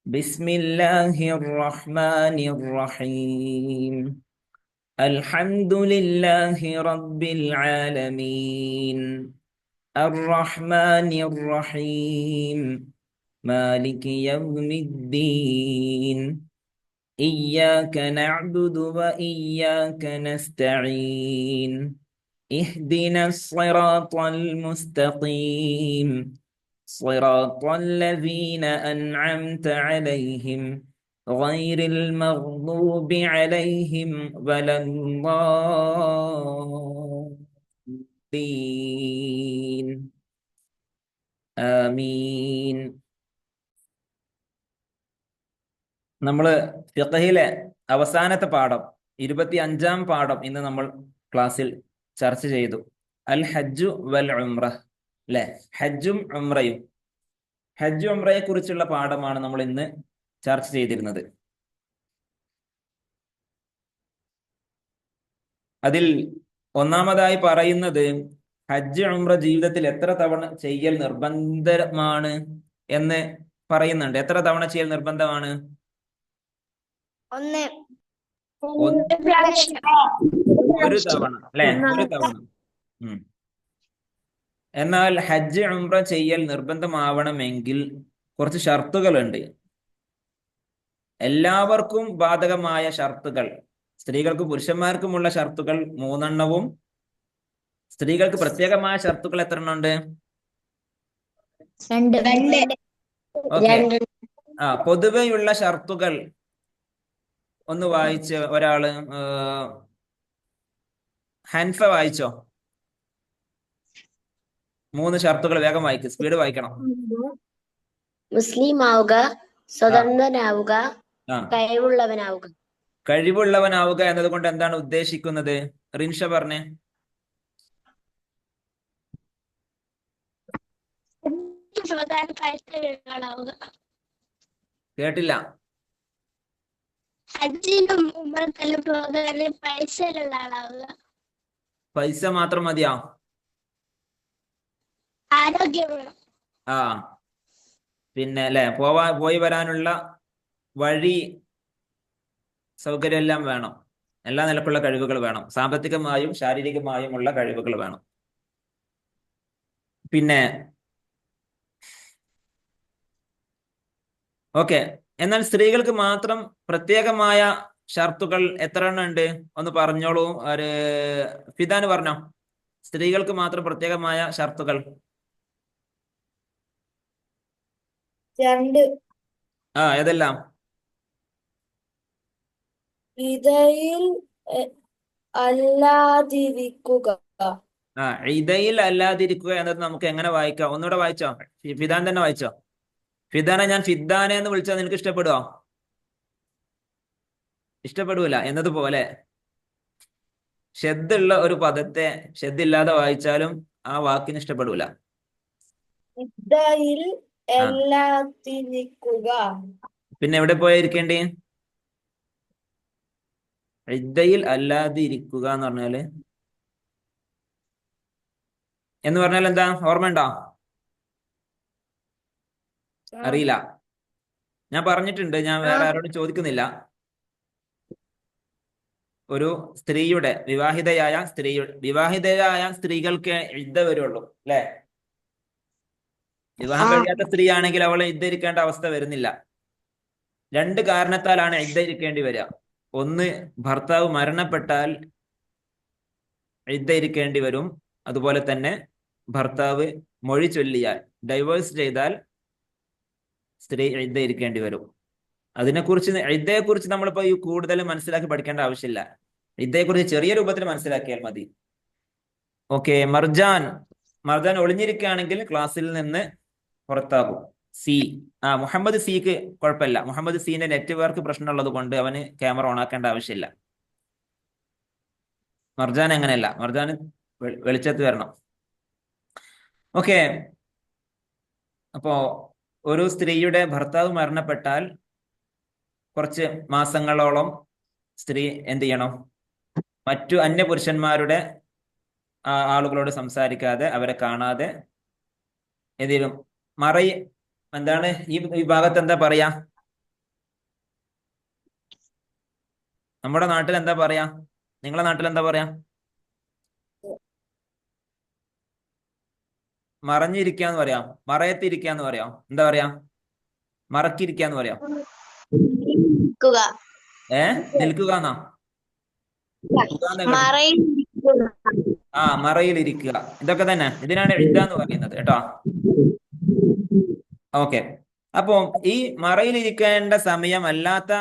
بسم الله الرحمن الرحيم الحمد لله رب العالمين الرحمن الرحيم مالك يوم الدين إياك نعبد وإياك نستعين اهدنا الصراط المستقيم صراط الذين أنعمت عليهم غير المغضوب عليهم ولا الضالين آمين. നമ്മള് ഫിഖഹിലെ അവസാനത്തെ പാഠം 25-ാം പാഠം ഇന്ന് നമ്മൾ ക്ലാസ്സിൽ ചർച്ച ചെയ്തു. അൽ ഹജ്ജു വൽ ഉംറ, അല്ലെ? ഹജ്ജും ഉംറയും. ഹജ്ജ് ഉംറയെ കുറിച്ചുള്ള പാഠമാണ് നമ്മൾ ഇന്ന് ചർച്ച ചെയ്തിരുന്നത്. അതിൽ ഒന്നാമതായി പറയുന്നത് ഹജ്ജ് ഉംറ ജീവിതത്തിൽ എത്ര തവണ ചെയ്യൽ നിർബന്ധമാണ് എന്ന് പറയുന്നുണ്ട്. എത്ര തവണ ചെയ്യൽ നിർബന്ധമാണ്? ഒരു തവണ, അല്ലെ? ഒരു തവണ. എന്നാൽ ഹജ്ജ് ഉംറ ചെയ്യൽ നിർബന്ധമാവണമെങ്കിൽ കുറച്ച് ഷർത്തുകളുണ്ട്. എല്ലാവർക്കും ബാധകമായ ഷർത്തുകൾ, സ്ത്രീകൾക്കും പുരുഷന്മാർക്കുമുള്ള ഷർത്തുകൾ 3 സ്ത്രീകൾക്ക് പ്രത്യേകമായ ഷർത്തുകൾ എത്ര എണ്ണം ഉണ്ട്? 2. ഓക്കെ. പൊതുവെയുള്ള ഷർത്തുകൾ ഒന്ന് വായിച്ച് ഒരാള് ഹൻഫ വായിച്ചോ? 3 ഷർത്തുകൾ വേഗം വായിക്കും, സ്പീഡ് വായിക്കണം. മുസ്ലിം ആവുക, സ്വതന്ത്രനാവുക, കഴിവുള്ളവനാവുക. കഴിവുള്ളവനാവുക എന്നതുകൊണ്ട് എന്താണ് ഉദ്ദേശിക്കുന്നത്? റിൻഷ പറഞ്ഞേ. കേട്ടില്ല. പൈസ മാത്രം മതിയാ? പിന്നെ അല്ലെ, പോയി വരാനുള്ള വഴി സൗകര്യം എല്ലാം വേണം. എല്ലാ നിലക്കുള്ള കഴിവുകൾ വേണം. സാമ്പത്തികമായും ശാരീരികമായും ഉള്ള കഴിവുകൾ വേണം. പിന്നെ ഓക്കെ. എന്നാൽ സ്ത്രീകൾക്ക് മാത്രം പ്രത്യേകമായ ഷർത്തുകൾ എത്ര എണ്ണം ഉണ്ട്? ഒന്ന് പറഞ്ഞോളൂ. ഫിദാന് പറഞ്ഞോ, സ്ത്രീകൾക്ക് മാത്രം പ്രത്യേകമായ ഷർത്തുകൾ. 2. ഏതെല്ലാം? ഇദയിൽ അല്ലാതിരിക്കുക. ഇദയിൽ അല്ലാതിരിക്കുക എന്നത് നമുക്ക് എങ്ങനെ വായിക്കാം? ഒന്നുകൂടെ വായിച്ചോ. ഫിദാൻ തന്നെ വായിച്ചോ. ഫിദാനെ ഞാൻ ഫിദാനെ എന്ന് വിളിച്ചാൽ നിനക്ക് ഇഷ്ടപ്പെടുവോ? ഇഷ്ടപ്പെടൂല എന്നതുപോലെ ഷെദ്ദുള്ള ഒരു പദത്തെ ഷെദ്ദില്ലാതെ വായിച്ചാലും ആ വാക്കിന് ഇഷ്ടപ്പെടൂല. ഇദയിൽ അല്ലാതിരിക്കുക. പിന്നെ എവിടെ പോയിരിക്കേണ്ടി? ഇദ്ദയിൽ അല്ലാതിരിക്കുക എന്ന് പറഞ്ഞാല് എന്താ? ഓർമ്മയുണ്ടോ? അറിയില്ല. ഞാൻ പറഞ്ഞിട്ടുണ്ട്, ഞാൻ വേറെ ആരോടും ചോദിക്കുന്നില്ല. ഒരു സ്ത്രീയുടെ വിവാഹിതയായ സ്ത്രീകൾക്ക് ഇദ്ദ വരുള്ളൂ, അല്ലെ? വിവാഹം കഴിയാത്ത സ്ത്രീ ആണെങ്കിൽ അവളെ ഇദ്ദ ഇരിക്കേണ്ട അവസ്ഥ വരുന്നില്ല. 2 കാരണത്താലാണ് ഇദ്ദ ഇരിക്കേണ്ടി വരിക. ഒന്ന്, ഭർത്താവ് മരണപ്പെട്ടാൽ ഇദ്ദ ഇരിക്കേണ്ടി വരും. അതുപോലെ തന്നെ ഭർത്താവ് മൊഴി ചൊല്ലിയാൽ, ഡൈവേഴ്സ് ചെയ്താൽ സ്ത്രീ ഇദ്ദ ഇരിക്കേണ്ടി വരും. ഇദ്ദയെക്കുറിച്ച് നമ്മളിപ്പോ കൂടുതൽ മനസ്സിലാക്കി പഠിക്കേണ്ട ആവശ്യമില്ല. ഇദ്ദയെക്കുറിച്ച് ചെറിയ രൂപത്തിൽ മനസ്സിലാക്കിയാൽ മതി. ഓക്കെ. മർജാൻ ഒളിഞ്ഞിരിക്കുകയാണെങ്കിൽ ക്ലാസ്സിൽ നിന്ന് പുറത്താകും. മുഹമ്മദ് സിക്ക് കുഴപ്പമില്ല. മുഹമ്മദ് സിന്റെ നെറ്റ്വർക്ക് പ്രശ്നമുള്ളത് കൊണ്ട് അവന് ക്യാമറ ഓൺ ആക്കേണ്ട ആവശ്യമില്ല. മർജാൻ അങ്ങനെയല്ല, മർജാൻ വെളിച്ചത്ത് വരണം. ഓക്കെ. അപ്പോ ഒരു സ്ത്രീയുടെ ഭർത്താവ് മരണപ്പെട്ടാൽ കുറച്ച് മാസങ്ങളോളം സ്ത്രീ എന്ത് ചെയ്യണം? മറ്റു അന്യപുരുഷന്മാരുടെ ആളുകളോട് സംസാരിക്കാതെ, അവരെ കാണാതെ എന്തെങ്കിലും എന്താണ് ഈ വിഭാഗത്ത് എന്താ പറയാ? നമ്മുടെ നാട്ടിൽ എന്താ പറയാ? നിങ്ങളെ നാട്ടിൽ എന്താ പറയാ? മറഞ്ഞിരിക്കാന്ന് പറയാം, മറയത്തിരിക്കാന്ന് പറയാം, എന്താ പറയാ? മറക്കിരിക്കാന്ന് പറയാം. നിൽക്കുക. നിൽക്കുക എന്നാ? മറയിൽ ഇരിക്കുക. മറയിലിരിക്കുക. ഇതൊക്കെ തന്നെ, ഇതിനാണ് ഇദ്ദ എന്ന് പറയുന്നത് കേട്ടോ. ഓക്കെ. അപ്പോ ഈ മറയിലിരിക്കേണ്ട സമയമല്ലാത്ത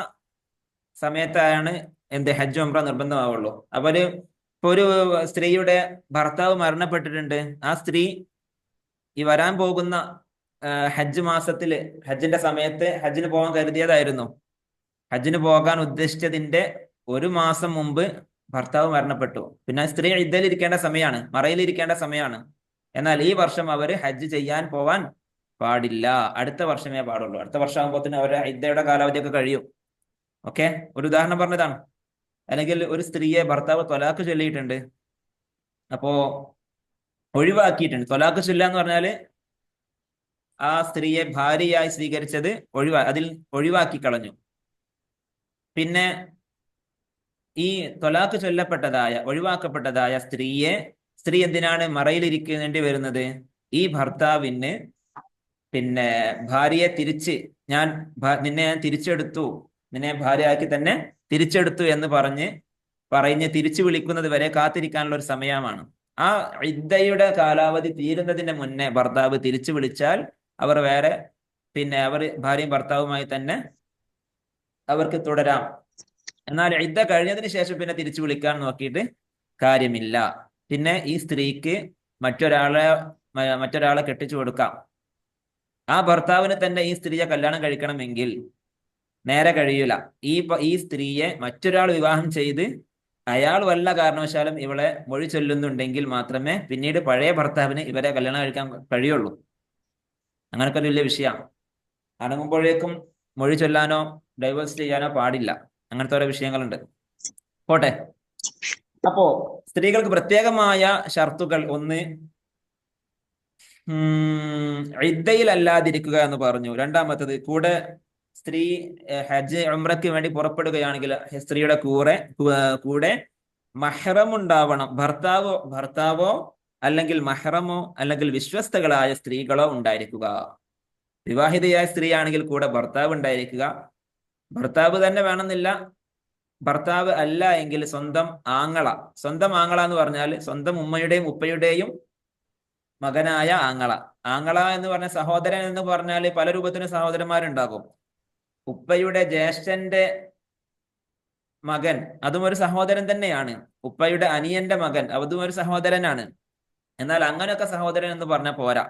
സമയത്താണ് എന്ത് ഹജ്ജ് ഉംറ നിർബന്ധമാവുള്ളൂ. അപ്പൊ ഇപ്പൊ ഒരു സ്ത്രീയുടെ ഭർത്താവ് മരണപ്പെട്ടിട്ടുണ്ട്. ആ സ്ത്രീ ഈ വരാൻ പോകുന്ന ഹജ്ജ് മാസത്തില്, ഹജ്ജിന്റെ സമയത്ത് ഹജ്ജിന് പോകാൻ കരുതിയതായിരുന്നു. ഹജ്ജിന് പോകാൻ ഉദ്ദേശിച്ചതിന്റെ ഒരു മാസം മുമ്പ് ഭർത്താവ് മരണപ്പെട്ടു. പിന്നെ സ്ത്രീ ഇദ്ദയിലിരിക്കേണ്ട സമയമാണ്, മറയിലിരിക്കേണ്ട സമയമാണ്. എന്നാൽ ഈ വർഷം അവര് ഹജ്ജ് ചെയ്യാൻ പോവാൻ പാടില്ല. അടുത്ത വർഷമേ പാടുള്ളൂ. അടുത്ത വർഷം ആകുമ്പോഴത്തേന് അവരുടെ ഇദ്ദയുടെ കാലാവധിയൊക്കെ കഴിയും. ഓക്കെ, ഒരു ഉദാഹരണം പറഞ്ഞതാണ്. അല്ലെങ്കിൽ ഒരു സ്ത്രീയെ ഭർത്താവ് ത്വലാഖ് ചൊല്ലിയിട്ടുണ്ട്, അപ്പോ ഒഴിവാക്കിയിട്ടുണ്ട്. ത്വലാഖ് ചൊല്ലുക എന്ന് പറഞ്ഞാല് ആ സ്ത്രീയെ ഭാര്യയായി സ്വീകരിച്ചത് അതിൽ ഒഴിവാക്കി കളഞ്ഞു. പിന്നെ ഈ ത്വലാഖ് ചൊല്ലപ്പെട്ടതായ, ഒഴിവാക്കപ്പെട്ടതായ സ്ത്രീ എന്തിനാണ് മറയിലിരിക്കേണ്ടി വരുന്നത്? ഈ ഭർത്താവിന് പിന്നെ ഭാര്യയെ നിന്നെ ഞാൻ തിരിച്ചെടുത്തു, നിന്നെ ഭാര്യയാക്കി തന്നെ തിരിച്ചെടുത്തു എന്ന് പറഞ്ഞ് തിരിച്ചു വിളിക്കുന്നത് വരെ കാത്തിരിക്കാനുള്ള ഒരു സമയമാണ്. ആ ഇദ്ദയുടെ കാലാവധി തീരുന്നതിന് മുന്നേ ഭർത്താവ് തിരിച്ചു വിളിച്ചാൽ അവർ ഭാര്യയും ഭർത്താവുമായി തന്നെ അവർക്ക് തുടരാം. എന്നാൽ ഇദ്ദ കഴിഞ്ഞതിന് ശേഷം പിന്നെ തിരിച്ചു വിളിക്കാൻ നോക്കിയിട്ട് കാര്യമില്ല. പിന്നെ ഈ സ്ത്രീക്ക് മറ്റൊരാളെ കെട്ടിച്ചു കൊടുക്കാം. ആ ഭർത്താവിന് തന്നെ ഈ സ്ത്രീയെ കല്യാണം കഴിക്കണമെങ്കിൽ നേരെ കഴിയൂല. ഈ സ്ത്രീയെ മറ്റൊരാൾ വിവാഹം ചെയ്ത് അയാൾ വല്ല കാരണവശാലും ഇവളെ മൊഴി ചൊല്ലുന്നുണ്ടെങ്കിൽ മാത്രമേ പിന്നീട് പഴയ ഭർത്താവിന് ഇവരെ കല്യാണം കഴിക്കാൻ കഴിയുള്ളൂ. അങ്ങനൊക്കെ ഒരു വലിയ വിഷയമാണ്. അടങ്ങുമ്പോഴേക്കും മൊഴി ചൊല്ലാനോ ഡൈവേഴ്സ് ചെയ്യാനോ പാടില്ല. അങ്ങനത്തെ ഓരോ വിഷയങ്ങളുണ്ട്. പോട്ടെ. അപ്പോ സ്ത്രീകൾക്ക് പ്രത്യേകമായ ഷർത്തുകൾ, ഒന്ന് ഇദ്ദയിലല്ലാതിരിക്കുക എന്ന് പറഞ്ഞു. രണ്ടാമത്തത്, സ്ത്രീ ഹജ്ജ് ഉംറയ്ക്ക് വേണ്ടി പുറപ്പെടുകയാണെങ്കിൽ സ്ത്രീയുടെ കൂടെ മഹ്റം ഉണ്ടാവണം. ഭർത്താവോ അല്ലെങ്കിൽ മഹ്റമോ അല്ലെങ്കിൽ വിശ്വസ്തകളായ സ്ത്രീകളോ ഉണ്ടായിരിക്കുക. വിവാഹിതയായ സ്ത്രീ ആണെങ്കിൽ കൂടെ ഭർത്താവ് ഉണ്ടായിരിക്കുക. ഭർത്താവ് തന്നെ വേണമെന്നില്ല. ഭർത്താവ് അല്ല എങ്കിൽ സ്വന്തം ആങ്ങള എന്ന് പറഞ്ഞാൽ സ്വന്തം ഉമ്മയുടെയും ഉപ്പയുടെയും മകനായ ആങ്ങള എന്ന് പറഞ്ഞ സഹോദരൻ എന്ന് പറഞ്ഞാൽ പല രൂപത്തിലും സഹോദരന്മാരുണ്ടാകും. ഉപ്പയുടെ ജ്യേഷ്ഠന്റെ മകൻ, അതും ഒരു സഹോദരൻ തന്നെയാണ്. ഉപ്പയുടെ അനിയന്റെ മകൻ, അതും ഒരു സഹോദരനാണ്. എന്നാൽ അങ്ങനെയൊക്കെ സഹോദരൻ എന്ന് പറഞ്ഞാൽ പോരാ.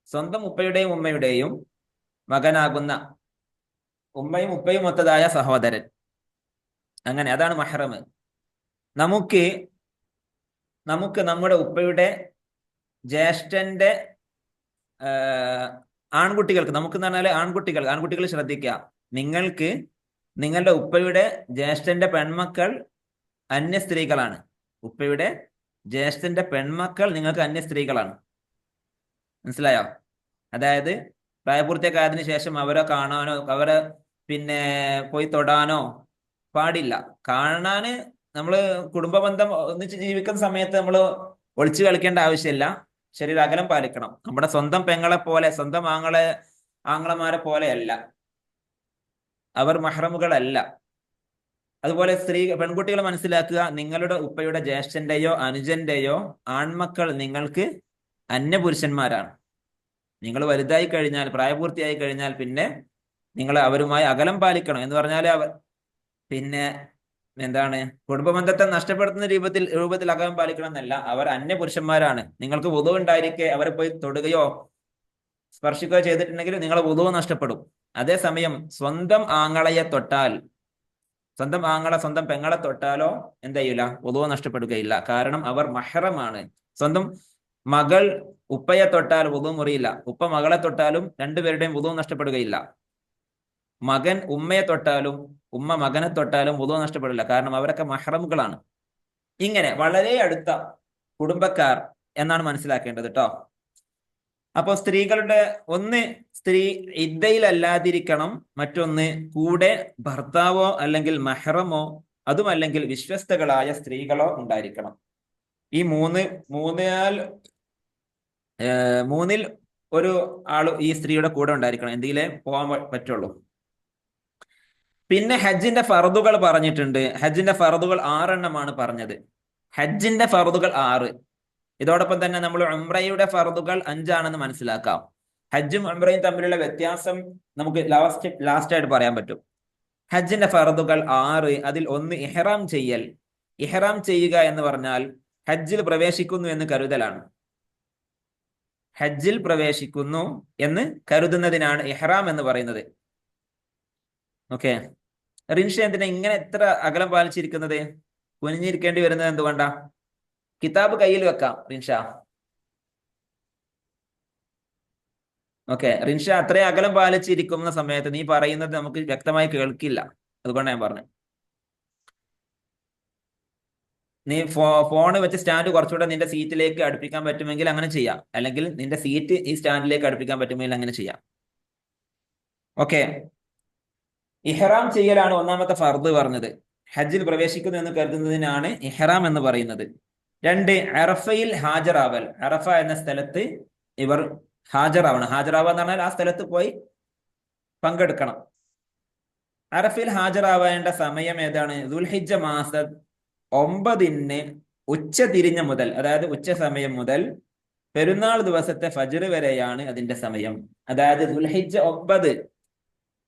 സ്വന്തം ഉപ്പയുടെയും ഉമ്മയുടെയും മകനാകുന്ന, ഉമ്മയും ഉപ്പയും ഒത്തതായ സഹോദരൻ, അങ്ങനെ, അതാണ് മഹ്റം. നമുക്ക് നമ്മുടെ ഉപ്പയുടെ ജ്യേഷ്ഠന്റെ ആൺകുട്ടികൾക്ക്, നമുക്ക് എന്ന് പറഞ്ഞാൽ ആൺകുട്ടികൾ ശ്രദ്ധിക്കുക. നിങ്ങൾക്ക് നിങ്ങളുടെ ഉപ്പയുടെ ജ്യേഷ്ഠന്റെ പെൺമക്കൾ അന്യ സ്ത്രീകളാണ്. ഉപ്പയുടെ ജ്യേഷ്ഠന്റെ പെൺമക്കൾ നിങ്ങൾക്ക് അന്യ സ്ത്രീകളാണ്. മനസ്സിലായോ? അതായത് പ്രായപൂർത്തിയൊക്കെ ആയതിനു ശേഷം അവരെ കാണാനോ അവരെ പോയി തൊടാനോ പാടില്ല. കാണാന് നമ്മള് കുടുംബബന്ധം ഒന്നിച്ച് ജീവിക്കുന്ന സമയത്ത് നമ്മൾ ഒളിച്ചു കളിക്കേണ്ട ആവശ്യമില്ല. ശരീര അകലം പാലിക്കണം. നമ്മുടെ സ്വന്തം പെങ്ങളെ പോലെ, സ്വന്തം ആങ്ങളമാരെ പോലെയല്ല, അവർ മഹ്റമുകളല്ല. അതുപോലെ പെൺകുട്ടികൾ മനസ്സിലാക്കുക, നിങ്ങളുടെ ഉപ്പയുടെ ജ്യേഷ്ഠന്റെയോ അനുജന്റെയോ ആൺമക്കൾ നിങ്ങൾക്ക് അന്യപുരുഷന്മാരാണ്. നിങ്ങൾ വലുതായി കഴിഞ്ഞാൽ, പ്രായപൂർത്തിയായി കഴിഞ്ഞാൽ പിന്നെ നിങ്ങൾ അവരുമായി അകലം പാലിക്കണം. എന്ന് പറഞ്ഞാൽ എന്താണ്, കുടുംബബന്ധത്തെ നഷ്ടപ്പെടുത്തുന്ന രൂപത്തിൽ അകലം പാലിക്കണം എന്നല്ല. അവർ അന്യപുരുഷന്മാരാണ്. നിങ്ങൾക്ക് വുളു ഉണ്ടായിരിക്കെ അവരെ പോയി തൊടുകയോ സ്പർശിക്കുകയോ ചെയ്തിട്ടുണ്ടെങ്കിൽ നിങ്ങളെ വുളു നഷ്ടപ്പെടും. അതേസമയം സ്വന്തം പെങ്ങളെ തൊട്ടാലോ എന്ത് ചെയ്യില്ല, വുളു നഷ്ടപ്പെടുകയില്ല. കാരണം അവർ മഹ്റമാണ്. സ്വന്തം മകൾ ഉപ്പയെ തൊട്ടാൽ വുളു മുറിയില്ല. ഉപ്പ മകളെ തൊട്ടാലും രണ്ടുപേരുടെയും വുളു നഷ്ടപ്പെടുകയില്ല. മകൻ ഉമ്മയെ തൊട്ടാലും ഉമ്മ മകനെ തൊട്ടാലും വുളു നഷ്ടപ്പെടില്ല. കാരണം അവരൊക്കെ മഹ്റമുകളാണ്. ഇങ്ങനെ വളരെ അടുത്ത കുടുംബക്കാർ എന്നാണ് മനസ്സിലാക്കേണ്ടത് കേട്ടോ. അപ്പൊ സ്ത്രീകളുടെ ഒന്ന് സ്ത്രീ ഇദ്ദയിലല്ലാതിരിക്കണം, മറ്റൊന്ന് കൂടെ ഭർത്താവോ അല്ലെങ്കിൽ മഹ്റമോ അതുമല്ലെങ്കിൽ വിശ്വസ്തകളായ സ്ത്രീകളോ ഉണ്ടായിരിക്കണം. ഈ മൂന്നിൽ ഒരു ആള് ഈ സ്ത്രീയുടെ കൂടെ ഉണ്ടായിരിക്കണം, എന്തെങ്കിലേ പോകാൻ പറ്റുള്ളൂ. പിന്നെ ഹജ്ജിന്റെ ഫർദുകൾ പറഞ്ഞിട്ടുണ്ട്. ഹജ്ജിന്റെ ഫർദുകൾ 6 പറഞ്ഞത്. ഹജ്ജിന്റെ ഫർദുകൾ 6. ഇതോടൊപ്പം തന്നെ നമ്മൾ ഉംറയുടെ ഫർദുകൾ 5 മനസ്സിലാക്കാം. ഹജ്ജും ഉംറയും തമ്മിലുള്ള വ്യത്യാസം നമുക്ക് ലാസ്റ്റ് ആയിട്ട് പറയാൻ പറ്റും. ഹജ്ജിന്റെ ഫർദുകൾ 6. അതിൽ ഒന്ന് ഇഹ്റാം ചെയ്യൽ. ഇഹ്റാം ചെയ്യുക എന്ന് പറഞ്ഞാൽ ഹജ്ജിൽ പ്രവേശിക്കുന്നു എന്ന് കരുതലാണ്. ഹജ്ജിൽ പ്രവേശിക്കുന്നു എന്ന് കരുതുന്നതിനാണ് ഇഹ്റാം എന്ന് പറയുന്നത്. ഓക്കെ, റിൻഷ എന്തിനാ ഇങ്ങനെ എത്ര അകലം പാലിച്ചിരിക്കുന്നത്? കുനിഞ്ഞിരിക്കേണ്ടി വരുന്നത് എന്തുകൊണ്ടാ? കിതാബ് കയ്യിൽ വെക്കാം റിൻഷ. ഓക്കെ, റിൻഷ അത്രയും അകലം പാലിച്ചിരിക്കുന്ന സമയത്ത് നീ പറയുന്നത് നമുക്ക് വ്യക്തമായി കേൾക്കില്ല, അതുകൊണ്ടാണ് ഞാൻ പറഞ്ഞത്. നീ ഫോണ് വെച്ച് സ്റ്റാൻഡ് കുറച്ചുകൂടെ നിന്റെ സീറ്റിലേക്ക് അടുപ്പിക്കാൻ പറ്റുമെങ്കിൽ അങ്ങനെ ചെയ്യാം, അല്ലെങ്കിൽ നിന്റെ സീറ്റ് ഈ സ്റ്റാൻഡിലേക്ക് അടുപ്പിക്കാൻ പറ്റുമെങ്കിൽ അങ്ങനെ ചെയ്യാം. ഓക്കെ, ഇഹ്റാം ചെയ്യലാണ് ഒന്നാമത്തെ ഫർദ് പറഞ്ഞത്. ഹജ്ജിൽ പ്രവേശിക്കുന്നു എന്ന് കരുതുന്നതിനാണ് ഇഹ്റാം എന്ന് പറയുന്നത്. 2 അറഫയിൽ ഹാജറാവൽ. അറഫ എന്ന സ്ഥലത്ത് ഇവർ ഹാജറാവണം. ഹാജറാവുക എന്ന് പറഞ്ഞാൽ ആ സ്ഥലത്ത് പോയി പങ്കെടുക്കണം. അറഫയിൽ ഹാജറാവേണ്ട സമയം ഏതാണ്? ദുൽഹിജ്ജ മാസം 9 ഉച്ച തിരിഞ്ഞ മുതൽ, അതായത് ഉച്ച സമയം മുതൽ പെരുന്നാൾ ദിവസത്തെ ഫജ്ർ വരെയാണ് അതിന്റെ സമയം. അതായത് ദുൽഹിജ്ജ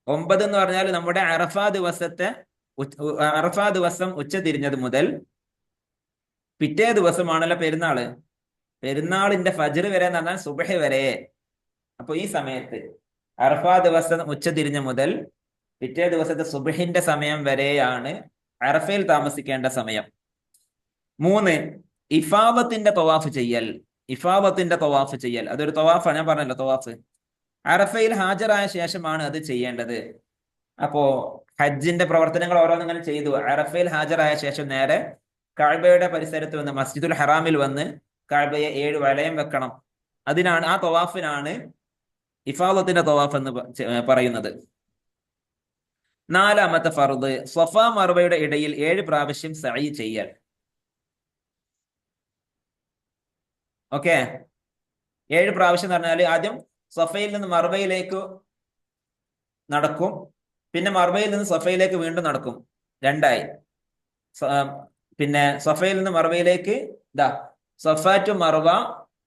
9 എന്ന് പറഞ്ഞാൽ നമ്മുടെ അറഫ ദിവസം ഉച്ച തിരിഞ്ഞത് മുതൽ പിറ്റേ ദിവസമാണല്ലോ പെരുന്നാള്. പെരുന്നാളിന്റെ ഫജ്ർ വരെ എന്ന് പറഞ്ഞാൽ സുബഹി വരെ. അപ്പൊ ഈ സമയത്ത് അറഫ ദിവസം ഉച്ച തിരിഞ്ഞ മുതൽ പിറ്റേ ദിവസത്തെ സുബഹിന്റെ സമയം വരെയാണ് അറഫയിൽ താമസിക്കേണ്ട സമയം. 3 ഇഫാദത്തിന്റെ തവാഫ് ചെയ്യൽ. ഇഫാദത്തിന്റെ തവാഫ് ചെയ്യൽ അതൊരു തവാഫാണ്, ഞാൻ പറഞ്ഞല്ലോ തവാഫ്. അറഫയിൽ ഹാജരായ ശേഷമാണ് അത് ചെയ്യേണ്ടത്. അപ്പോ ഹജ്ജിന്റെ പ്രവർത്തനങ്ങൾ ഓരോന്നിങ്ങനെ ചെയ്തു. അറഫയിൽ ഹാജരായ ശേഷം നേരെ കഅബയുടെ പരിസരത്ത് വന്ന് മസ്ജിദുൽ ഹറാമിൽ വന്ന് കഅബയെ 7 വലയം വെക്കണം. അതിനാണ്, ആ തവാഫിനാണ് ഇഫാദത്തിന്റെ തവാഫ് എന്ന് പറയുന്നത്. 4ാമത്തെ ഫർദ് സ്വഫ മർവയുടെ ഇടയിൽ 7 പ്രാവശ്യം സഅയ് ചെയ്യൽ. ഓക്കെ, 7 പ്രാവശ്യം എന്ന് പറഞ്ഞാൽ ആദ്യം സഫയിൽ നിന്ന് മർവയിലേക്ക് നടക്കും, പിന്നെ മർവയിൽ നിന്ന് സഫയിലേക്ക് വീണ്ടും നടക്കും, 2ആയി. പിന്നെ സഫയിൽ നിന്ന് മർവയിലേക്ക് Safa to Marwa,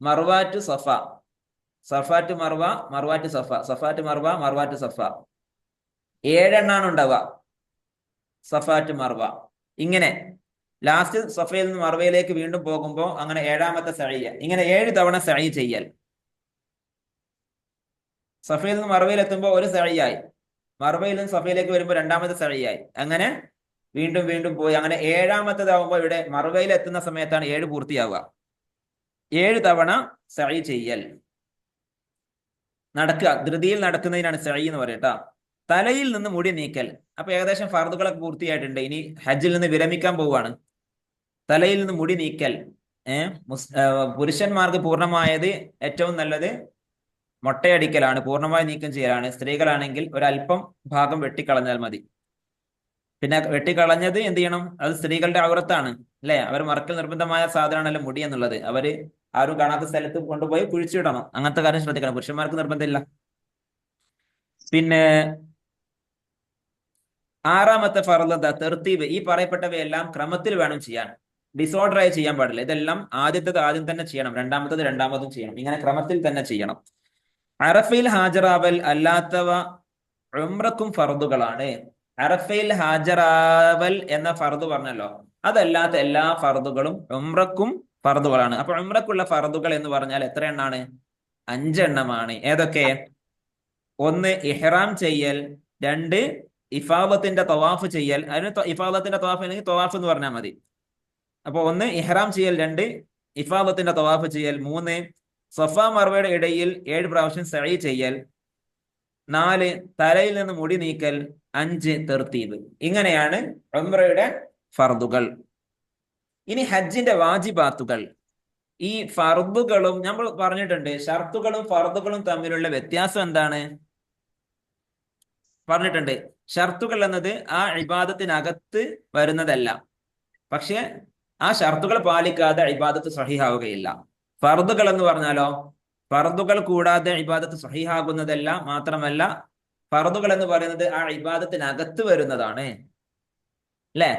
Marwa to Safa, Safa to Marwa, Marwa to Safa, Safa to Marwa, Marwa to Safa. 7 ഉണ്ടാവുക സഫ ടു മർവ. ഇങ്ങനെ ലാസ്റ്റ് സഫയിൽ നിന്ന് മർവയിലേക്ക് വീണ്ടും പോകുമ്പോൾ അങ്ങനെ 7ാമത്തെ സഅയ്. ഇങ്ങനെ 7 തവണ സഅയ് ചെയ്യൽ. സഫയിൽ നിന്ന് മർവയിൽ എത്തുമ്പോൾ ഒരു സഅയ്, മർവയിൽ നിന്ന് സഫയിലേക്ക് വരുമ്പോൾ 2ാമത്തെ സഅയ്, അങ്ങനെ വീണ്ടും വീണ്ടും പോയി അങ്ങനെ 7ാമത്തേതാവുമ്പോൾ ഇവിടെ മർവയിൽ എത്തുന്ന സമയത്താണ് 7 പൂർത്തിയാവുക. 7 തവണ സഅയ് ചെയ്യൽ. നടക്കുക, ധൃതിയിൽ നടക്കുന്നതിനാണ് സഅയ് എന്ന് പറയട്ടാ. തലയിൽ നിന്ന് മുടി നീക്കൽ. അപ്പൊ ഏകദേശം ഫർദുകളൊക്കെ പൂർത്തിയായിട്ടുണ്ട്. ഇനി ഹജ്ജിൽ നിന്ന് വിരമിക്കാൻ പോവുകയാണ്. തലയിൽ നിന്ന് മുടി നീക്കൽ. പുരുഷന്മാർക്ക് പൂർണ്ണമായത് ഏറ്റവും നല്ലത് മൊട്ടയടിക്കലാണ്, പൂർണ്ണമായി നീക്കം ചെയ്യലാണ്. സ്ത്രീകളാണെങ്കിൽ ഒരല്പം ഭാഗം വെട്ടിക്കളഞ്ഞാൽ മതി. പിന്നെ വെട്ടിക്കളഞ്ഞത് എന്ത് ചെയ്യണം? അത് സ്ത്രീകളുടെ ഔറത്താണ് അല്ലെ? അവർ മറക്കൽ നിർബന്ധമായ സാധനമാണല്ലോ മുടി എന്നുള്ളത്. അവര് ആരും കാണാത്ത സ്ഥലത്ത് കൊണ്ടുപോയി കുഴിച്ചിടണം. അങ്ങനത്തെ കാര്യം ശ്രദ്ധിക്കണം. പുരുഷന്മാർക്ക് നിർബന്ധമില്ല. പിന്നെ 6ാമത്തെ ഫർദ് തർത്തീബ്. ഈ പറയപ്പെട്ടവയെല്ലാം ക്രമത്തിൽ വേണം ചെയ്യാൻ, ഡിസോർഡറായി ചെയ്യാൻ പാടില്ല. ഇതെല്ലാം ആദ്യത്തേത് ആദ്യം തന്നെ ചെയ്യണം, രണ്ടാമത്തത് രണ്ടാമതും ചെയ്യണം. ഇങ്ങനെ ക്രമത്തിൽ തന്നെ ചെയ്യണം. അറഫയിൽ ഹാജറാവൽ അല്ലാത്തവ ഉംറക്കും ഫർദുകളാണ്. അറഫയിൽ ഹാജറാവൽ എന്ന ഫർദ് പറഞ്ഞല്ലോ, അതല്ലാത്ത എല്ലാ ഫർദുകളും ഉംറക്കും ഫർദുകളാണ്. അപ്പൊ ഉംറക്കുള്ള ഫർദുകൾ എന്ന് പറഞ്ഞാൽ എത്ര എണ്ണാണ്? 5 എണ്ണമാണ്. ഏതൊക്കെ? 1 ഇഹ്റാം ചെയ്യൽ, 2 ഇഫാദത്തിന്റെ തവാഫ് ചെയ്യൽ. അതിന് ഇഫാദത്തിന്റെ തവാഫ് അല്ലെങ്കിൽ തവാഫ് എന്ന് പറഞ്ഞാൽ മതി. അപ്പൊ 1 ഇഹ്റാം ചെയ്യൽ, 2 ഇഫാദത്തിന്റെ തവാഫ് ചെയ്യൽ, 3 സഫ മർവയുടെ ഇടയിൽ 7 പ്രാവശ്യം സഅയ് ചെയ്യൽ, 4 തലയിൽ നിന്ന് മുടി നീക്കൽ, 5 തർത്തീബ്. ഇങ്ങനെയാണ് ഉംറയുടെ ഫർദുകൾ. ഇനി ഹജ്ജിന്റെ വാജിബാത്തുകൾ. ഈ ഫർദുകളും നമ്മൾ പറഞ്ഞിട്ടുണ്ട്, ഷർത്തുകളും ഫർദുകളും തമ്മിലുള്ള വ്യത്യാസം എന്താണ് പറഞ്ഞിട്ടുണ്ട്. ഷർത്തുകൾ എന്നത് ആ ഇബാദത്തിനകത്ത് വരുന്നതല്ല, പക്ഷെ ആ ഷർത്തുകൾ പാലിക്കാതെ ഇബാദത്ത് സഹിഹാവുകയില്ല. ഫർദുകൾ എന്ന് പറഞ്ഞാലോ, ഫർദുകൾ കൂടാതെ ഇബാദത്ത് സഹിഹാകുന്നതല്ല, മാത്രമല്ല ഫർദുകൾ എന്ന് പറയുന്നത് ആ ഇബാദത്തിനകത്ത് വരുന്നതാണ്, അല്ലെ?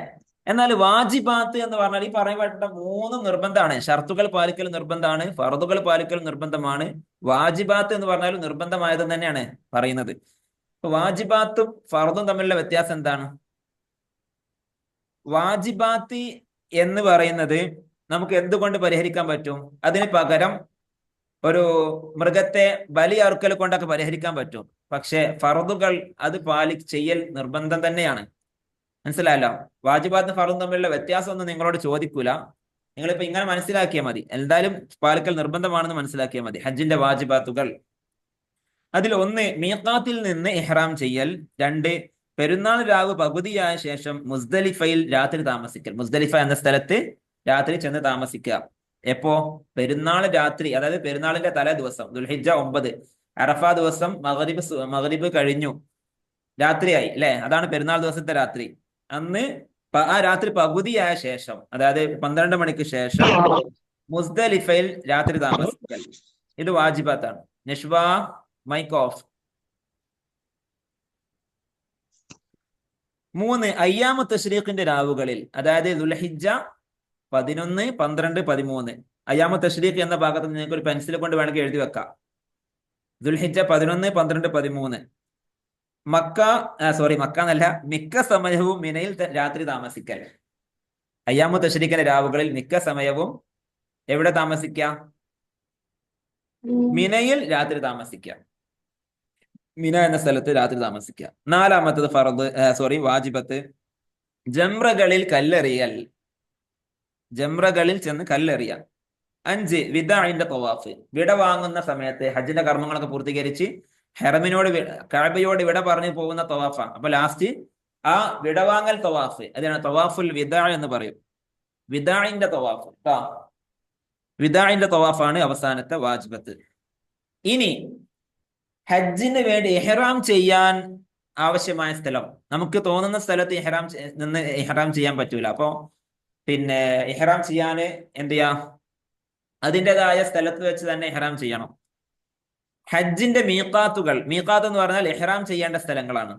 എന്നാൽ വാജിബാത്ത് എന്ന് പറഞ്ഞാൽ ഈ പറയപ്പെട്ട 3 നിർബന്ധമാണ്. ഷർത്തുകൾ പാലിക്കൽ നിർബന്ധമാണ്, ഫർദുകൾ പാലിക്കൽ നിർബന്ധമാണ്, വാജിബാത്ത് എന്ന് പറഞ്ഞാൽ നിർബന്ധമായത് തന്നെയാണ് പറയുന്നത്. വാജിബാത്തും ഫർദും തമ്മിലുള്ള വ്യത്യാസം എന്താണ്? വാജിബാത്ത് എന്ന് പറയുന്നത് നമുക്ക് എന്തുകൊണ്ട് പരിഹരിക്കാൻ പറ്റും? അതിന് പകരം ഒരു മൃഗത്തെ ബലി അറുക്കൽ കൊണ്ടൊക്കെ പരിഹരിക്കാൻ പറ്റും. പക്ഷെ ഫർദുകൾ അത് ചെയ്യൽ നിർബന്ധം തന്നെയാണ്. മനസ്സിലായല്ലോ? വാജിബാത്തും ഫർദും തമ്മിലുള്ള വ്യത്യാസം ഒന്നും നിങ്ങളോട് ചോദിക്കൂല. നിങ്ങളിപ്പോ ഇങ്ങനെ മനസ്സിലാക്കിയാൽ മതി. എന്തായാലും പാലിക്കൽ നിർബന്ധമാണെന്ന് മനസ്സിലാക്കിയാൽ മതി. ഹജ്ജിന്റെ വാജിബാത്തുകൾ അതിൽ 1 മീഖാത്തിൽ നിന്ന് ഇഹ്റാം ചെയ്യൽ, 2 പെരുന്നാൾ രാവ് പകുതിയായ ശേഷം മുസ്ദലിഫയിൽ രാത്രി താമസിക്കൽ. മുസ്ദലിഫ എന്ന സ്ഥലത്ത് രാത്രി ചെന്ന് താമസിക്കുക. എപ്പോ? പെരുന്നാൾ രാത്രി, അതായത് പെരുന്നാളിന്റെ തലേ ദിവസം, ദുൽഹിജ്ജ 9, അറഫ ദിവസം മഗ്രിബ് കഴിഞ്ഞു, രാത്രിയായി, അല്ലെ? അതാണ് പെരുന്നാൾ ദിവസത്തെ രാത്രി. അന്ന് ആ രാത്രി പകുതിയായ ശേഷം, അതായത് 12 മണിക്ക് ശേഷം മുസ്ദലിഫയിൽ രാത്രി താമസിക്കൽ. ഇത് വാജിബാത്താണ്. Nashwa, mic off. 3 അയ്യാമു തശ്രീഖിന്റെ രാവുകളിൽ, അതായത് ദുൽഹിജ്ജ 11, 12, 13. അയ്യാമു തശ്രീഖ് എന്ന ഭാഗത്ത് നിങ്ങൾക്ക് ഒരു പെൻസിൽ കൊണ്ട് വേണമെങ്കിൽ എഴുതി വെക്കാം. ദുൽഹിജ്ജ 11, 12, 13. മക്ക എന്നല്ല, മിക്ക സമയവും മിനയിൽ രാത്രി താമസിക്കൽ. അയ്യാമു തശ്രീഖിന്റെ രാവുകളിൽ മിക്ക സമയവും എവിടെ താമസിക്കാം? മിനയിൽ രാത്രി താമസിക്കാം. മിന എന്ന സ്ഥലത്ത് രാത്രി താമസിക്കുക. 4-മത്തത് വാജിബത്ത് ജംറകളിൽ കല്ലെറിയൽ, ജംറകളിൽ ചെന്ന് കല്ലെറിയാം. 5 വിദാഇന്റെ തവാഫ്, വിട വാങ്ങുന്ന സമയത്ത് ഹജ്ജിന്റെ കർമ്മങ്ങളൊക്കെ പൂർത്തീകരിച്ച് ഹെറമിനോട് കഅബയോട് വിട പറഞ്ഞു പോകുന്ന തവാഫാണ്. അപ്പൊ ലാസ്റ്റ് ആ വിടവാങ്ങൽ തവാഫ്, അതാണ് തവാഫുൽ വിദാ എന്ന് പറയും. വിദാഇന്റെ തവാഫ്, വിദാഇന്റെ തവാഫാണ് അവസാനത്തെ വാജിബത്ത്. ഇനി ഹജ്ജിന് വേണ്ടി ഇഹ്റാം ചെയ്യാൻ ആവശ്യമായ സ്ഥലം, നമുക്ക് തോന്നുന്ന സ്ഥലത്ത് ഇഹ്റാം ചെയ്യാൻ പറ്റൂല. അപ്പൊ പിന്നെ ഇഹ്റാം ചെയ്യാന് എന്ത് ചെയ്യാം? അതിൻ്റെതായ സ്ഥലത്ത് വെച്ച് തന്നെ ഇഹ്റാം ചെയ്യണം. ഹജ്ജിന്റെ മീഖാത്തുകൾ, മീഖാത്ത് എന്ന് പറഞ്ഞാൽ ഇഹ്റാം ചെയ്യേണ്ട സ്ഥലങ്ങളാണ്.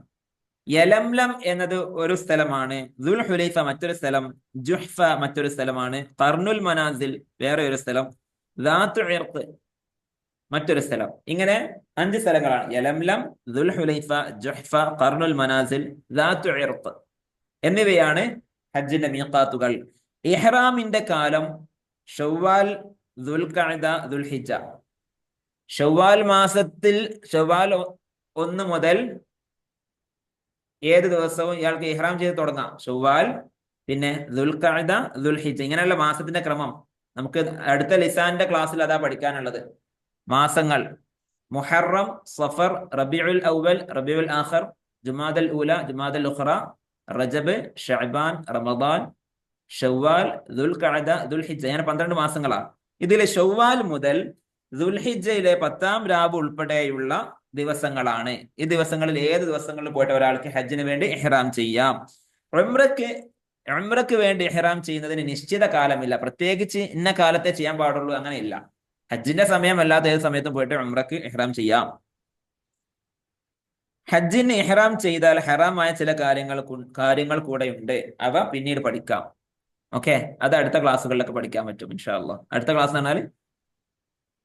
യലംലം എന്നത് ഒരു സ്ഥലമാണ്, ദുൽഹുലൈഫ മറ്റൊരു സ്ഥലം, ജുഹ്ഫ മറ്റൊരു സ്ഥലമാണ്, ഖർനുൽ മനാസിൽ വേറെ ഒരു സ്ഥലം, ദാത്തു ഇർഖ് മറ്റൊരു സ്ഥലം. ഇങ്ങനെ 5 സ്ഥലങ്ങളാണ്. യലംലം, ദുൽഹുലൈഫ, ജുഹ്ഫ, ഖർനുൽ മനാസിൽ, ദാത്തു ഇർഖ് എന്നിവയാണ് ഹജ്ജിന്റെ മീഖാത്തുകൾ. ഇഹ്റാമിന്റെ കാലം ഷവ്വാൽ, ദുൽഖഅദ, ദുൽഹിജ്ജ. ഷവ്വാൽ മാസത്തിൽ ഷവ്വാൽ 1 മുതൽ ഏത് ദിവസവും ഇയാൾക്ക് ഇഹ്റാം ചെയ്ത് തുടങ്ങാം. ഷവ്വാൽ, പിന്നെ ദുൽഖഅദ, ദുൽഹിജ്ജ, ഇങ്ങനെയുള്ള മാസത്തിന്റെ ക്രമം നമുക്ക് അടുത്ത ലിസാന്റെ ക്ലാസ്സിൽ അതാ പഠിക്കാനുള്ളത്. മാസങ്ങൾ മുഹറം, സഫർ, റബീഉൽ അവ്വൽ, റബീഉൽ ആഖിർ, ജുമാദൽ ഊല, ജുമാദൽ ഉഖ്റ, റജബ്, ശഅബാൻ, റമദാൻ, ഷവ്വാൽ, ദുൽഖഅദ, ദുൽഹിജ്ജ, അങ്ങനെ 12 മാസങ്ങളാണ്. ഇതിലെ ഷവ്വാൽ മുതൽ ദുൽഹിജ്ജയിലെ 10-ാം രാവ് ഉൾപ്പെടെയുള്ള ദിവസങ്ങളാണ്. ഈ ദിവസങ്ങളിൽ ഏത് ദിവസങ്ങളിൽ പോയിട്ട് ഒരാൾക്ക് ഹജ്ജിന് വേണ്ടി ഇഹ്റാം ചെയ്യാം. ഉംറയ്ക്ക് വേണ്ടി ഇഹ്റാം ചെയ്യുന്നതിന് നിശ്ചിത കാലമില്ല, പ്രത്യേകിച്ച് ഇന്ന കാലത്തെ ചെയ്യാൻ പാടുള്ളൂ, അങ്ങനെയില്ല. ഹജ്ജിന്റെ സമയം അല്ലാതെ ഏത് സമയത്തും പോയിട്ട് ഉംറയ്ക്ക് ഇഹ്റാം ചെയ്യാം. ഹജ്ജിന് ഇഹ്റാം ചെയ്താൽ ഹറാമായ ചില കാര്യങ്ങൾ കൂടെയുണ്ട്. അവ പിന്നീട് പഠിക്കാം. ഓക്കെ, അത് അടുത്ത ക്ലാസ്സുകളിലൊക്കെ പഠിക്കാൻ പറ്റും ഇൻഷാ അല്ലാഹ്. അടുത്ത ക്ലാസ് എന്ന് പറഞ്ഞാൽ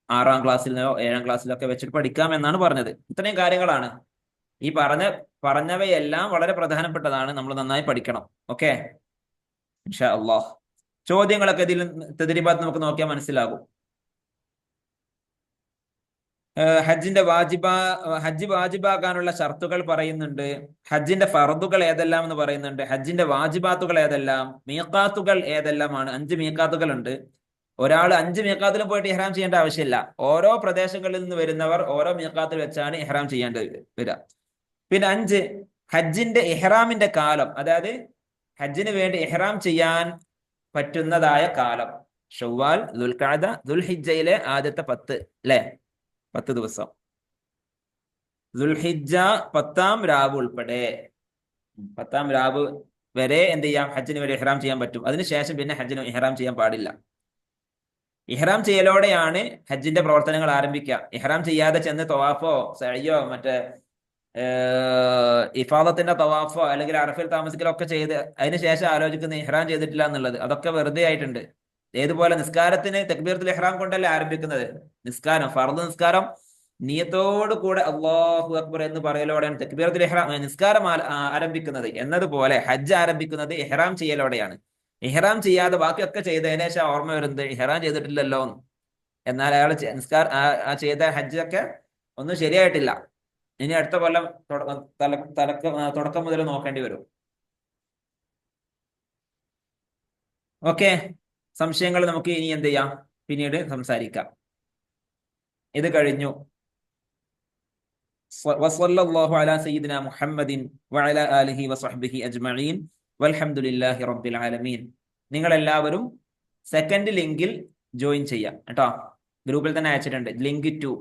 6-ാം ക്ലാസ്സിലോ 7-ാം ക്ലാസ്സിലോ ഒക്കെ വെച്ചിട്ട് പഠിക്കാം എന്നാണ് പറഞ്ഞത്. ഇത്രയും കാര്യങ്ങളാണ്. ഈ പറഞ്ഞവയെല്ലാം വളരെ പ്രധാനപ്പെട്ടതാണ്, നമ്മൾ നന്നായി പഠിക്കണം. ഓക്കെ, ഇൻഷാ അല്ലാഹ്. ചോദ്യങ്ങളൊക്കെ ഇതിൽ തദ്രീബാത്ത് നമുക്ക് നോക്കിയാൽ മനസ്സിലാകും. ഹജ്ജ് വാജിബാക്കാനുള്ള ഷർത്തുകൾ പറയുന്നുണ്ട്. ഹജ്ജിന്റെ ഫർദുകൾ ഏതെല്ലാം എന്ന് പറയുന്നുണ്ട്. ഹജ്ജിന്റെ വാജിബാത്തുകൾ ഏതെല്ലാം, മീഖാത്തുകൾ ഏതെല്ലാമാണ്. 5 മീഖാത്തുകൾ ഉണ്ട്. ഒരാൾ 5 മീഖാത്തിലും പോയിട്ട് ഇഹ്റാം ചെയ്യേണ്ട ആവശ്യമില്ല. ഓരോ പ്രദേശങ്ങളിൽ നിന്ന് വരുന്നവർ ഓരോ മീഖാത്തിൽ വെച്ചാണ് ഇഹ്റാം ചെയ്യേണ്ടത് വരിക. പിന്നെ 5 ഹജ്ജിന്റെ ഇഹ്റാമിന്റെ കാലം, അതായത് ഹജ്ജിന് വേണ്ടി ഇഹ്റാം ചെയ്യാൻ പറ്റുന്നതായ കാലം. ഷവ്വാൽ, ദുൽഖഅദ, ദുൽഹിജ്ജയിലെ ആദ്യത്തെ 10 അല്ലേ? 10 ദിവസം. ദുൽഹിജ്ജ 10-ാം രാവ് ഉൾപ്പെടെ 10-ാം രാവ് വരെ എന്ത് ചെയ്യാം? ഹജ്ജിന് വരെ ഇഹ്റാം ചെയ്യാൻ പറ്റും. അതിനുശേഷം പിന്നെ ഹജ്ജിന് ഇഹ്റാം ചെയ്യാൻ പാടില്ല. ഇഹ്റാം ചെയ്യലോടെയാണ് ഹജ്ജിന്റെ പ്രവർത്തനങ്ങൾ ആരംഭിക്കുക. ഇഹ്റാം ചെയ്യാതെ ചെന്ന് തവാഫോ സഅയോ മറ്റേ ഇഫാദത്തിന്റെ തവാഫോ അല്ലെങ്കിൽ അറഫയിൽ താമസിക്കലോ ഒക്കെ ചെയ്ത് അതിനുശേഷം ആലോചിക്കുന്ന ഇഹ്റാം ചെയ്തിട്ടില്ല എന്നുള്ളത് അതൊക്കെ വെറുതെ ആയിട്ടുണ്ട്. ഏതുപോലെ നിസ്കാരത്തിന് തക്ബീറത്തുൽ ഇഹ്റാം കൊണ്ടല്ലേ ആരംഭിക്കുന്നത്. നിസ്കാരം ഫർദ് നിസ്കാരം നിയത്തോടു കൂടെ അല്ലാഹു അക്ബർ എന്ന് പറയലോടെയാണ് തക്ബീറത്തുൽ ഇഹ്റാം നിസ്കാരം ആരംഭിക്കുന്നത്. എന്നതുപോലെ ഹജ്ജ് ആരംഭിക്കുന്നത് ഇഹ്റാം ചെയ്യലോടെയാണ്. ഇഹ്റാം ചെയ്യാതെ ബാക്കിയൊക്കെ ചെയ്തതിനു ശേഷം ഓർമ്മ വരുന്നത് ഇഹ്റാം ചെയ്തിട്ടില്ലല്ലോ എന്ന്. എന്നാൽ അയാൾ ചെയ്ത ഹജ്ജൊക്കെ ഒന്നും ശരിയായിട്ടില്ല. ഇനി അടുത്ത കൊല്ലം തുടക്കം മുതൽ നോക്കേണ്ടി വരും. ഓക്കെ, സംശയങ്ങൾ നമുക്ക് ഇനി എന്ത് ചെയ്യാം? പിന്നീട് സംസാരിക്കാം. ഇത് കഴിഞ്ഞു. വസല്ലല്ലാഹു അലാ സയ്യിദിനാ മുഹമ്മദിൻ വഅലാ ആലിഹി വസഹ്ബിഹി അജ്മഈൻ വൽഹംദുലില്ലാഹി റബ്ബിൽ ആലമീൻ. നിങ്ങൾ എല്ലാവരും സെക്കൻഡ് ലിങ്കിൽ ജോയിൻ ചെയ്യാം കേട്ടോ. ഗ്രൂപ്പിൽ തന്നെ അയച്ചിട്ടുണ്ട് ലിങ്ക് 2.